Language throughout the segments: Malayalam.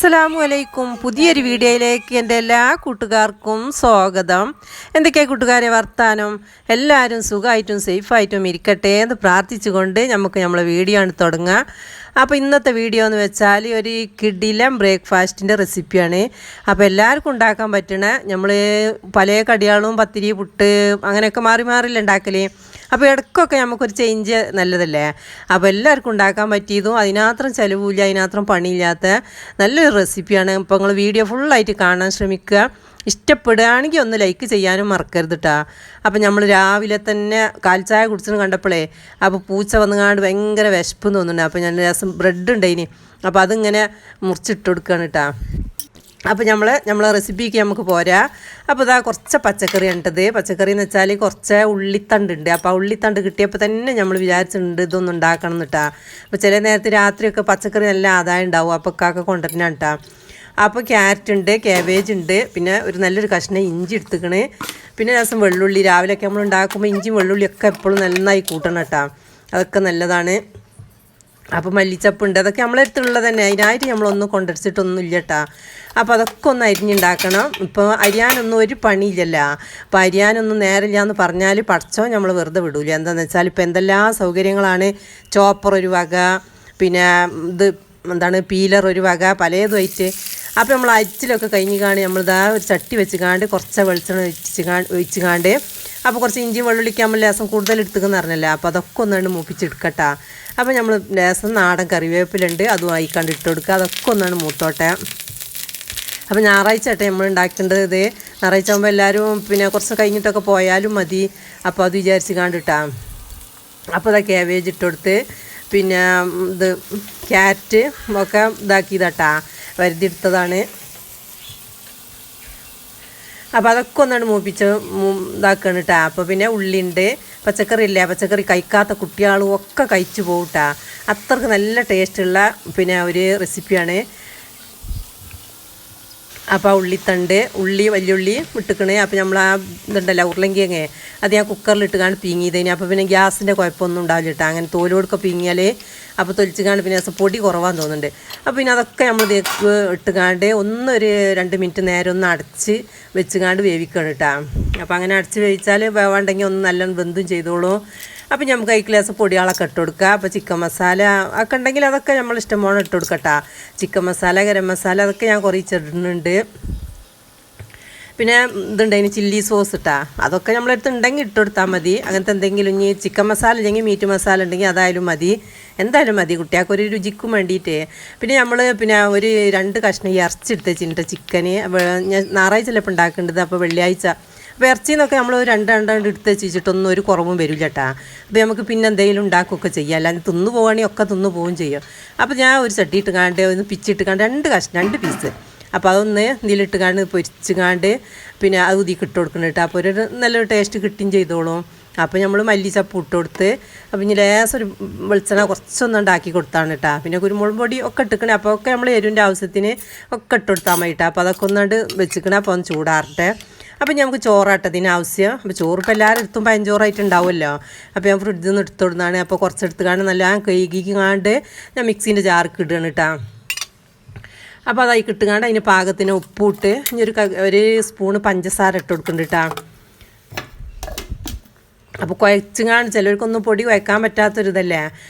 അസ്സലാമു പുതിയൊരു വീഡിയോയിലേക്ക് എൻ്റെ എല്ലാ കൂട്ടുകാർക്കും സ്വാഗതം. എന്തൊക്കെയാണ് കൂട്ടുകാരെ വർത്താനം? എല്ലാവരും സുഖമായിട്ടും സേഫായിട്ടും ഇരിക്കട്ടെ എന്ന് പ്രാർത്ഥിച്ചുകൊണ്ട് നമ്മളെ വീഡിയോ ആണ് തുടങ്ങുക. അപ്പോൾ ഇന്നത്തെ വീഡിയോ എന്ന് വെച്ചാൽ ഒരു കിടിലം ബ്രേക്ക്ഫാസ്റ്റിൻ്റെ റെസിപ്പിയാണ്. അപ്പോൾ എല്ലാവർക്കും ഉണ്ടാക്കാൻ പറ്റണ നമ്മൾ പല കടികളും പത്തിരി പുട്ട് അങ്ങനെയൊക്കെ മാറി മാറില്ല ഉണ്ടാക്കൽ. അപ്പോൾ ഇടയ്ക്കൊക്കെ നമുക്കൊരു ചേഞ്ച് നല്ലതല്ലേ. അപ്പോൾ എല്ലാവർക്കും ഉണ്ടാക്കാൻ പറ്റിയതും അതിനാത്രം ചിലവില്ല അതിനാത്രം പണിയില്ലാത്ത നല്ലൊരു റെസിപ്പിയാണ്. അപ്പോൾ നിങ്ങൾ വീഡിയോ ഫുള്ളായിട്ട് കാണാൻ ശ്രമിക്കുക. ഇഷ്ടപ്പെടുകയാണെങ്കിൽ ഒന്ന് ലൈക്ക് ചെയ്യാനും മറക്കരുത് കേട്ടോ. അപ്പോൾ നമ്മൾ രാവിലെ തന്നെ കാൽച്ചായ കുടിച്ചിട്ട് കണ്ടപ്പോഴേ അപ്പോൾ പൂച്ച വന്നുകാണ്ട് ഭയങ്കര വിശപ്പ് തോന്നുന്നുണ്ട്. അപ്പോൾ ഞാൻ രസം ബ്രെഡ് ഉണ്ടായിനി, അപ്പോൾ അതിങ്ങനെ മുറിച്ചിട്ട് കൊടുക്കുകയാണ് കേട്ടോ. അപ്പോൾ നമ്മളെ റെസിപ്പിക്ക് നമുക്ക് പോരാ. അപ്പോൾ ഇതാ കുറച്ച് പച്ചക്കറി ഉണ്ടത്. പച്ചക്കറി എന്ന് വെച്ചാൽ കുറച്ച് ഉള്ളിത്തണ്ട് ഉണ്ട്. അപ്പോൾ ആ ഉള്ളിത്തണ്ട് കിട്ടിയപ്പോൾ തന്നെ നമ്മൾ വിചാരിച്ചിട്ടുണ്ട് ഇതൊന്നും ഉണ്ടാക്കണം എന്നിട്ടാ. അപ്പോൾ ചില നേരത്തെ രാത്രിയൊക്കെ പച്ചക്കറി നല്ല ആദായം ഉണ്ടാവും. അപ്പോൾ കാക്ക കൊണ്ടുവരുന്നതാണ് കേട്ടോ. അപ്പോൾ ക്യാരറ്റ് ഉണ്ട്, കാബേജ് ഉണ്ട്, പിന്നെ ഒരു നല്ലൊരു കഷ്ണം ഇഞ്ചി എടുത്തുക്കണ്, പിന്നെ രസം വെള്ളുള്ളി. രാവിലെയൊക്കെ നമ്മൾ ഉണ്ടാക്കുമ്പോൾ ഇഞ്ചിയും വെള്ളുള്ളിയൊക്കെ എപ്പോഴും നന്നായി കൂട്ടണം കേട്ടോ, അതൊക്കെ നല്ലതാണ്. അപ്പോൾ മല്ലിച്ചപ്പുണ്ട്, അതൊക്കെ നമ്മളെ അടുത്തുള്ളത് തന്നെ, അതിനായിട്ട് നമ്മളൊന്നും കൊണ്ടുവച്ചിട്ടൊന്നും ഇല്ല കേട്ടോ. അപ്പോൾ അതൊക്കെ ഒന്ന് അരിഞ്ഞുണ്ടാക്കണം. ഇപ്പോൾ അരിയാനൊന്നും ഒരു പണിയില്ലല്ലോ. അപ്പോൾ അരിയാനൊന്നും നേരമില്ല എന്ന് പറഞ്ഞാൽ പടച്ചോ നമ്മൾ വെറുതെ വിടൂല. എന്താണെന്ന് വെച്ചാൽ ഇപ്പോൾ എന്തെല്ലാം സൗകര്യങ്ങളാണ്. ചോപ്പർ ഒരു വക, പിന്നെ പീലർ ഒരു വക, പലതുമായിട്ട്. അപ്പോൾ നമ്മൾ അരിച്ചിലൊക്കെ കഴിഞ്ഞ് കാണി നമ്മളിതാ ഒരു ചട്ടി വെച്ച് കാണ്ട് കുറച്ച് വെളിച്ചെണ്ണ ഒഴിച്ച് കാണ്ട് അപ്പോൾ കുറച്ച് ഇഞ്ചി വെള്ളുള്ളിക്കാൻ ലേസം കൂടുതൽ എടുത്തുക്കെന്ന് പറഞ്ഞല്ലോ. അപ്പോൾ അതൊക്കെ ഒന്നാണ്ട് മൂപ്പിച്ചെടുക്കട്ടാ. അപ്പോൾ നമ്മൾ ലേസം നാടൻ കറിവേപ്പിലുണ്ട്, അതും ആയിക്കാണ്ട് ഇട്ട് കൊടുക്കുക. അതൊക്കെ ഒന്നാണ് മൂത്തോട്ടെ. അപ്പോൾ ഞായറാഴ്ച ആട്ടെ നമ്മൾ ഉണ്ടാക്കേണ്ടത്. ഇത് ഞായറാഴ്ച ആകുമ്പോൾ എല്ലാവരും പിന്നെ കുറച്ച് കഴിഞ്ഞിട്ടൊക്കെ പോയാലും മതി. അപ്പോൾ അത് വിചാരിച്ച് കാണ്ടിട്ടാ. അപ്പോൾ ഇതാ കാബേജ് ഇട്ട് കൊടുത്ത്, പിന്നെ ഇത് ക്യാരറ്റ് ഒക്കെ ഇതാക്കിയതാട്ടാ, വരുതിയെടുത്തതാണ്. അപ്പോൾ അതൊക്കെ ഒന്നാണ് മൂപ്പിച്ച് ഇതാക്കണം കേട്ടോ. അപ്പോൾ പിന്നെ ഉള്ളിയുണ്ട്, പച്ചക്കറി ഇല്ല, പച്ചക്കറി കഴിക്കാത്ത കുട്ടികളും ഒക്കെ കഴിച്ചു പോകും കേട്ടോ. അത്രക്ക് നല്ല ടേസ്റ്റുള്ള പിന്നെ ഒരു റെസിപ്പിയാണ്. അപ്പോൾ ഉള്ളിത്തണ്ട്, വലിയുള്ളി ഇട്ടിക്കണേ. അപ്പോൾ നമ്മൾ ആ ഇതുണ്ടല്ലോ ഉരുളങ്കിയങ്ങ്, അത് ഞാൻ കുക്കറിലിട്ട് കാണി പീങ്ങിയതേന്. അപ്പോൾ പിന്നെ ഗ്യാസിൻ്റെ കുഴപ്പമൊന്നും ഉണ്ടാവില്ല കേട്ടോ. അങ്ങനെ തോലോടൊക്കെ പീങ്ങിയാൽ അപ്പോൾ തൊലിച്ച് കാണി പിന്നെ പൊടി കുറവാന്ന് തോന്നുന്നുണ്ട്. അപ്പോൾ പിന്നെ അതൊക്കെ നമ്മൾ ഇതേക്ക് ഇട്ട് കാണ്ട് ഒന്നൊരു 2 മിനിറ്റ് നേരം ഒന്ന് അടച്ച് വെച്ച് കാണ്ട് വേവിക്കണം കേട്ടോ. അപ്പോൾ അങ്ങനെ അടച്ച് വേവിച്ചാൽ വേണ്ടെങ്കിൽ ഒന്ന് നല്ലോണം വെന്തും ചെയ്തോളൂ. അപ്പോൾ നമുക്ക് ഈ ഗ്ലാസ് പൊടികളൊക്കെ ഇട്ട് കൊടുക്കുക. അപ്പോൾ ചിക്കൻ മസാല ഒക്കെ ഉണ്ടെങ്കിൽ അതൊക്കെ നമ്മൾ ഇഷ്ടംപോലെ ഇട്ട് കൊടുക്കട്ടോ. ചിക്കൻ മസാല, ഗരം മസാല അതൊക്കെ ഞാൻ കുറച്ചിടുന്നുണ്ട്. പിന്നെ ഇതുണ്ടായിന് ചില്ലി സോസ് ഇട്ടാ, അതൊക്കെ നമ്മളെടുത്ത് ഉണ്ടെങ്കിൽ ഇട്ട് കൊടുത്താൽ മതി. അങ്ങനത്തെ എന്തെങ്കിലും ഇനി ചിക്കൻ മസാല ഇല്ലെങ്കിൽ മീറ്റ് മസാല ഉണ്ടെങ്കിൽ അതായാലും മതി, എന്തായാലും മതി കുട്ടികൾക്ക് ഒരു രുചിക്കും വേണ്ടിയിട്ട്. പിന്നെ നമ്മൾ ഒരു 2 കഷ്ണം ഇറച്ചി എടുത്ത് വെച്ചിട്ട് ചിക്കന് ഞാൻ ഞായറാഴ്ചയല്ലേ ഉണ്ടാക്കേണ്ടത്. അപ്പോൾ വെള്ളിയാഴ്ച അപ്പോൾ ഇറച്ചിന്നൊക്കെ നമ്മൾ 2 എടുത്ത് വെച്ചിട്ടൊന്നും ഒരു കുറവും വരില്ല കേട്ടോ. അപ്പോൾ നമുക്ക് പിന്നെ എന്തെങ്കിലും ഉണ്ടാക്കുകയൊക്കെ ചെയ്യാം, അല്ലാതെ തിന്നു പോവുകയാണെങ്കിൽ ഒക്കെ തിന്നു പോവുകയും ചെയ്യും. അപ്പോൾ ഞാൻ ഒരു ചട്ടി ഇട്ട് കാണ്ട് ഒന്ന് പിച്ചിട്ട് കാണ്ട് 2 പീസ് അപ്പോൾ അതൊന്ന് ഇതിലിട്ട് കാണ്ട് പൊരിച്ച് കാണ്ട് പിന്നെ അത് ഉതിക്ക് ഇട്ട് കൊടുക്കണം കേട്ടോ. അപ്പോൾ ഒരു നല്ലൊരു ടേസ്റ്റ് കിട്ടുകയും ചെയ്തോളും. അപ്പോൾ നമ്മൾ മല്ലിച്ചപ്പ് ഇട്ട് കൊടുത്ത്, അപ്പോൾ ഇനി ലേസം ഒരു വെളിച്ചെണ്ണ കുറച്ചൊന്നും ഉണ്ടാക്കി കൊടുത്താണ് കേട്ടോ. പിന്നെ കുരുമുളക് പൊടി ഒക്കെ ഇട്ടിക്കണേ. അപ്പോൾ ഒക്കെ നമ്മൾ എരിവിൻ്റെ ആവശ്യത്തിന് ഒക്കെ ഇട്ട് കൊടുത്താൽ മതി കേട്ടോ. അപ്പോൾ അതൊക്കെ ഒന്നാണ്ട് വെച്ചിക്കണേ. അപ്പോൾ ഒന്ന് ചൂടാറട്ടെ. അപ്പോൾ നമുക്ക് ചോറാട്ടതിന് ആവശ്യം. അപ്പോൾ ചോറ് ഇപ്പോൾ എല്ലാവരും എടുത്തും പഴഞ്ചോറായിട്ട് ഉണ്ടാവുമല്ലോ. അപ്പോൾ ഞാൻ ഫ്രിഡ്ജിൽ നിന്ന് എടുത്തു കൊടുത്താണ്. അപ്പോൾ കുറച്ചെടുത്ത് കാണാൻ നല്ല കഴുകിക്കാണ്ട് ഞാൻ മിക്സീൻ്റെ ജാർക്ക് ഇടുകയാണ് കേട്ടോ. അപ്പോൾ അതായി കിട്ടുകാണ്ട് അതിന് പാകത്തിന് ഉപ്പിട്ട് ഇനി ഒരു സ്പൂണ് പഞ്ചസാര ഇട്ട് കൊടുക്കുന്നുണ്ട് കേട്ടോ. അപ്പോൾ കുഴച്ചുകാണ്ട് ചിലർക്കൊന്നും പൊടി കുഴക്കാൻ പറ്റാത്തൊരിതല്ലേ.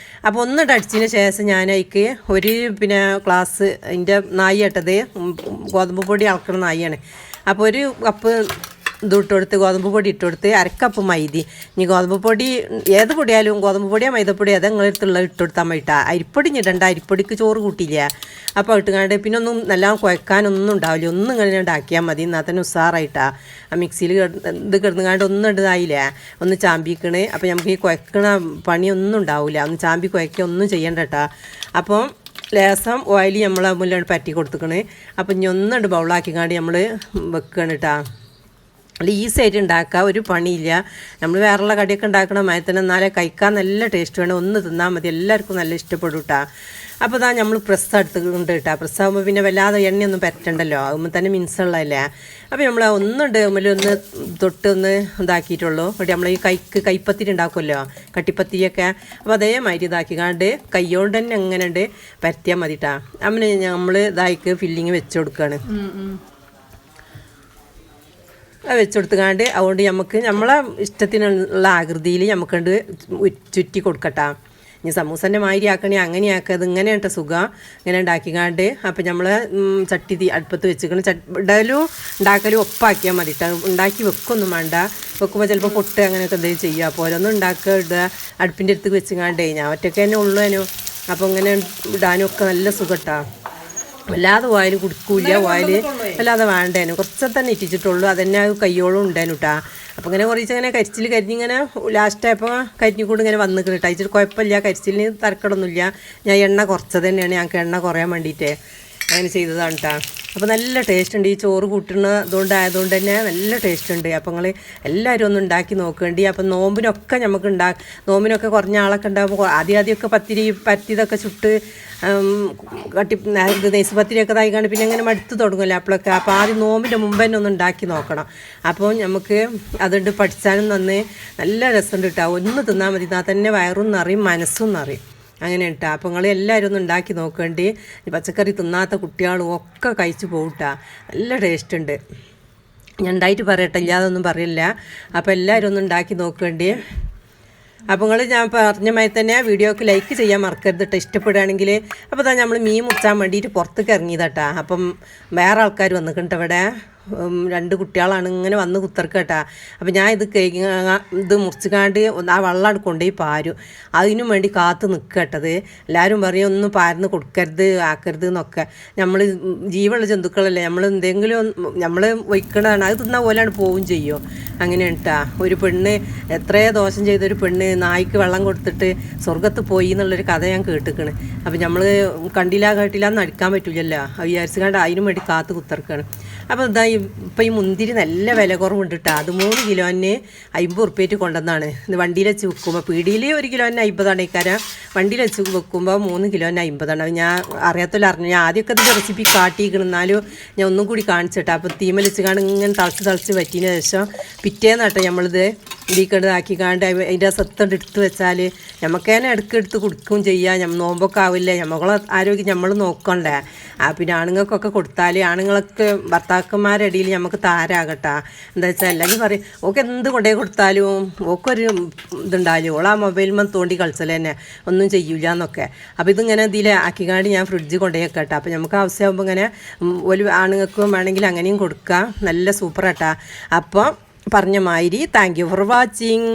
അപ്പോൾ ഒന്നിട്ട് അടിച്ചതിന് ശേഷം ഞാൻ അതിക്ക് ഒരു ഗ്ലാസ് അതിൻ്റെ നായി ഇട്ടത് ഗോതമ്പ് പൊടി അളക്കണ നായിയാണ്. അപ്പോൾ ഒരു കപ്പ് ഇട്ട് കൊടുത്ത് ഗോതമ്പ് പൊടി ഇട്ട് കൊടുത്ത് 1 കപ്പ് മൈദ. ഇനി ഗോതമ്പ് പൊടി ഏത് പൊടിയായാലും ഗോതമ്പ് പൊടിയോ മൈദപ്പൊടിയോ അത് നിങ്ങളടുത്തുള്ള ഇട്ട് കൊടുത്താൽ മതിട്ടാ. അരിപ്പൊടി ഇടണ്ട, അരിപ്പൊടിക്ക് ചോറ് കൂട്ടിയില്ല. അപ്പോൾ ഇട്ടുകാണ്ട് പിന്നെ ഒന്നും നല്ല കുഴക്കാനൊന്നും ഉണ്ടാവില്ല. ഒന്നും ഇങ്ങനെ ഉണ്ടാക്കിയാൽ മതി, എന്നാൽ തന്നെ ഉസാറായിട്ടാ. ആ മിക്സിയിൽ കിടന്നുകാണ്ട് ഒന്നും ഇടുന്നതായില്ലേ, ഒന്ന് ചാമ്പിക്കണേ. അപ്പോൾ നമുക്ക് ഈ കുഴക്കണ പണിയൊന്നും ഉണ്ടാവില്ല, ഒന്ന് ചാമ്പി കുഴക്കുക ഒന്നും ചെയ്യണ്ട കേട്ടോ. അപ്പം ലേസം ഓയിൽ നമ്മൾ മുല്ലാണ് പറ്റി കൊടുത്തുക്കണേ. അപ്പം ഇനി ഒന്നുണ്ട് ബൗളാക്കിക്കാണ്ട് നമ്മൾ വെക്കണം കേട്ടോ. നല്ല ഈസി ആയിട്ട് ഉണ്ടാക്കുക, ഒരു പണിയില്ല. നമ്മൾ വേറെയുള്ള കടിയൊക്കെ ഉണ്ടാക്കണ മാതിരി തന്നെ എന്നാലേ കഴിക്കാൻ നല്ല ടേസ്റ്റ് വേണം. ഒന്ന് തിന്നാൽ മതി, എല്ലാവർക്കും നല്ല ഇഷ്ടപ്പെടും കേട്ടോ. അപ്പോൾ ഇതാ നമ്മൾ പ്രസ് എടുത്തുകൊണ്ട് കേട്ടോ. പ്രസ്സാകുമ്പോൾ പിന്നെ വല്ലാതെ എണ്ണയൊന്നും പറ്റണ്ടല്ലോ, ആകുമ്പോൾ തന്നെ മിൻസുള്ളതല്ലേ. അപ്പോൾ നമ്മൾ ഒന്നുണ്ട് ഒന്ന് തൊട്ട് ഒന്ന് ഇതാക്കിയിട്ടുള്ളൂ. എന്നിട്ട് നമ്മൾ ഈ കൈപ്പത്തിരി ഉണ്ടാക്കുമല്ലോ, കട്ടിപ്പത്തിരിയൊക്കെ, അപ്പോൾ അതേമാതിരി ഇതാക്കിക്കാണ്ട് കൈകൊണ്ട് തന്നെ എങ്ങനെ ഉണ്ട് പരത്തിയാൽ മതി കേട്ടോ. അങ്ങനെ നമ്മൾ ഇതായിക്ക് ഫില്ലിങ് വെച്ച് കൊടുക്കുകയാണ്. വെച്ചെടുത്തുകാണ്ട് അതുകൊണ്ട് നമുക്ക് നമ്മളെ ഇഷ്ടത്തിനുള്ള ആകൃതിയിൽ നമുക്കുണ്ട് ചുറ്റി കൊടുക്കട്ടാ. ഇനി സമൂസൻ്റെ മാതിരി ആക്കണേ അങ്ങനെയാക്കുക, അത് ഇങ്ങനെ കേട്ടോ സുഖം ഇങ്ങനെ ഉണ്ടാക്കിക്കാണ്ട്. അപ്പം നമ്മൾ ചട്ടി അടുപ്പത്ത് വെച്ചിക്കണം. ഇടലും ഉണ്ടാക്കലും ഒപ്പാക്കിയാൽ മതി കേട്ടോ. ഉണ്ടാക്കി വെക്കൊന്നും വേണ്ട, വെക്കുമ്പോൾ ചിലപ്പോൾ പൊട്ട് അങ്ങനെയൊക്കെ എന്തെങ്കിലും ചെയ്യുക. അപ്പോൾ ഓരോന്നും ഉണ്ടാക്കുക, ഇടുക അടുപ്പിൻ്റെ അടുത്ത് വെച്ചിക്കാണ്ടേ. ഞാൻ ഒറ്റയ്ക്ക് തന്നെ ഉള്ളൂനു, അപ്പോൾ ഇങ്ങനെ ഇടാനും ഒക്കെ നല്ല സുഖം കേട്ടോ. വല്ലാതെ വായിൽ കുടിക്കൂല, വായിൽ വല്ലാതെ വേണ്ടേനു, കുറച്ച് തന്നെ ഇറ്റിച്ചിട്ടുള്ളൂ. അതന്നെ കയ്യോളം ഉണ്ടേനു കേട്ടാ. അപ്പോൾ ഇങ്ങനെ കുറച്ചിങ്ങനെ കരിച്ചിൽ കരിഞ്ഞിങ്ങനെ ലാസ്റ്റായപ്പോൾ കരിഞ്ഞിക്കൂടെ ഇങ്ങനെ വന്ന് കിട്ടാ. ഇച്ചിട്ട് കുഴപ്പമില്ല, കരിച്ചിലിന് തരക്കടൊന്നുമില്ല. ഞാൻ എണ്ണ കുറച്ചത് തന്നെയാണ്, ഞങ്ങൾക്ക് എണ്ണ കുറയാൻ വേണ്ടിയിട്ട് അങ്ങനെ ചെയ്തതാണ് കേട്ടോ. അപ്പോൾ നല്ല ടേസ്റ്റ് ഉണ്ട്. ഈ ചോറ് കൂട്ടുന്നതുകൊണ്ടായതുകൊണ്ട് തന്നെ നല്ല ടേസ്റ്റ് ഉണ്ട്. അപ്പോൾ നിങ്ങൾ എല്ലാവരും ഒന്ന് ഉണ്ടാക്കി നോക്കേണ്ടി. അപ്പം നോമ്പിനൊക്കെ നമുക്ക് നോമ്പിനൊക്കെ കുറഞ്ഞ ആളൊക്കെ ഉണ്ടാകുമ്പോൾ ആദ്യമൊക്കെ പത്തിരിയൊക്കെ ചുട്ട് നെയ്സ് പത്തിരിയൊക്കെ ഇതായിക്കാണ്ട് പിന്നെ ഇങ്ങനെ മടുത്ത് തുടങ്ങുമല്ലോ അപ്പോഴൊക്കെ. അപ്പോൾ ആദ്യം നോമ്പിൻ്റെ മുമ്പ് തന്നെ ഒന്ന് ഉണ്ടാക്കി നോക്കണം. അപ്പോൾ നമുക്ക് അതുകൊണ്ട് പഠിച്ചാലും നല്ല രസമുണ്ട് കേട്ടോ. ഒന്ന് തിന്നാൽ മതി, എന്നാൽ തന്നെ വയറും നിറയും മനസ്സും നിറയും. അങ്ങനെ കേട്ടോ. അപ്പോൾ നിങ്ങൾ എല്ലാവരും ഒന്ന് ഉണ്ടാക്കി നോക്കേണ്ടി. പച്ചക്കറി തിന്നാത്ത കുട്ടികളും ഒക്കെ കഴിച്ചു പോകട്ടാ. നല്ല ടേസ്റ്റ് ഉണ്ട്. ഞാൻ ഉണ്ടായിട്ട് പറയട്ടെ, ഇല്ലാതൊന്നും പറയില്ല. അപ്പോൾ എല്ലാവരും ഒന്ന് ഉണ്ടാക്കി നോക്കേണ്ടി. അപ്പോൾ ഞാൻ പറഞ്ഞ മാതിരി തന്നെ വീഡിയോക്ക് ലൈക്ക് ചെയ്യാൻ മറക്കരുത് കേട്ടോ, ഇഷ്ടപ്പെടുകയാണെങ്കിൽ. അപ്പോൾ തന്നെ നമ്മൾ മീൻ മുറിച്ചാൻ വേണ്ടിയിട്ട് പുറത്തേക്ക് ഇറങ്ങിയതാട്ടാ. അപ്പം വേറെ ആൾക്കാർ വന്നിട്ടുണ്ട് ഇവിടെ, 2 കുട്ടികളാണ് ഇങ്ങനെ വന്ന് കുത്തിറക്കട്ടാ. അപ്പോൾ ഞാൻ ഇത് മുറിച്ചുകാണ്ട് ആ വെള്ളം കൊണ്ടുപോയി പാരും. അതിനും വേണ്ടി കാത്ത് നിൽക്കട്ടത്. എല്ലാവരും പറയും ഒന്നും പാരുന്ന് കൊടുക്കരുത് ആക്കരുത് എന്നൊക്കെ. നമ്മൾ ജീവനുള്ള ജന്തുക്കളല്ലേ, നമ്മൾ എന്തെങ്കിലും നമ്മൾ വയ്ക്കണതാണ്, അത് തിന്നാൽ പോലെയാണ് പോവുകയും ചെയ്യും. അങ്ങനെ കേട്ടാ. ഒരു പെണ്ണ് എത്രയോ ദോഷം ചെയ്തൊരു പെണ്ണ് നായ്ക്ക് വെള്ളം കൊടുത്തിട്ട് സ്വർഗത്ത് പോയി എന്നുള്ളൊരു കഥ ഞാൻ കേട്ടിക്കണ്. അപ്പോൾ നമ്മൾ കണ്ടില്ല കേട്ടില്ല എന്ന് അടിക്കാൻ പറ്റില്ലല്ലോ, വിചാരിച്ചുകൊണ്ട് അതിനും വേണ്ടി കാത്ത് കുത്തിറക്കാണ്. അപ്പോൾ ഇപ്പോൾ ഈ മുന്തിരി നല്ല വില കുറവുണ്ട് കേട്ടോ. അത് 3 കിലോന് 50 ഉറുപ്പ്യറ്റ് കൊണ്ടുവന്നാണ്. ഇത് വണ്ടിയിൽ വെച്ച് വെക്കുമ്പോൾ പീടിയിൽ 1 കിലോന് 50 ഇക്കാരം, വണ്ടിയിൽ വെച്ച് വെക്കുമ്പോൾ 3 കിലോന് 50. ഞാൻ അറിയാത്തല്ലോ അറിഞ്ഞു. ഞാൻ ആദ്യമൊക്കെ ഇതിൻ്റെ റെസിപ്പി കാട്ടിയിരിക്കണം, എന്നാലും ഞാൻ ഒന്നും കൂടി കാണിച്ചിട്ടാ. അപ്പോൾ തീമൽ വെച്ചുകാണ്ട് ഇങ്ങനെ തളിച്ച് പറ്റിയതിന് ശേഷം പിറ്റേന്നാട്ടോ നമ്മളിത് ഇതാക്കിക്കാണ്ട് അതിൻ്റെ സത്തണ്ട് എടുത്ത് വെച്ചാൽ നമുക്ക് തന്നെ എടുത്ത് കൊടുക്കുകയും ചെയ്യാം. നോമ്പൊക്കെ ആവില്ല, നമ്മളെ ആരോഗ്യം നമ്മൾ നോക്കണ്ടേ. പിന്നെ ആണുങ്ങൾക്കൊക്കെ കൊടുത്താൽ ആണുങ്ങൾക്ക് ഭർത്താക്കന്മാരുടെ ഇടയിൽ നമുക്ക് താരാകട്ടാ. എന്താ വെച്ചാൽ അല്ലെങ്കിൽ പറയും ഓക്കെ എന്ത് കൊണ്ടുപോയി കൊടുത്താലും ഓക്കൊരു ഇതുണ്ടാലും ഓളാ മൊബൈലിൽ തോണ്ടി കളിച്ചാൽ തന്നെ ഒന്നും ചെയ്യൂല എന്നൊക്കെ. അപ്പോൾ ഇതിങ്ങനെ ഇതിൽ ആക്കിക്കാണ്ട് ഞാൻ ഫ്രിഡ്ജ് കൊണ്ടുപോയി വെക്കട്ടെ. അപ്പോൾ നമുക്ക് ആവശ്യമാകുമ്പോൾ ഇങ്ങനെ ഒരു ആണുങ്ങൾക്കും വേണമെങ്കിൽ അങ്ങനെയും കൊടുക്കാം. നല്ല സൂപ്പറാട്ടാ. അപ്പോൾ പറഞ്ഞ മാതിരി താങ്ക് യു ഫോർ വാച്ചിങ്.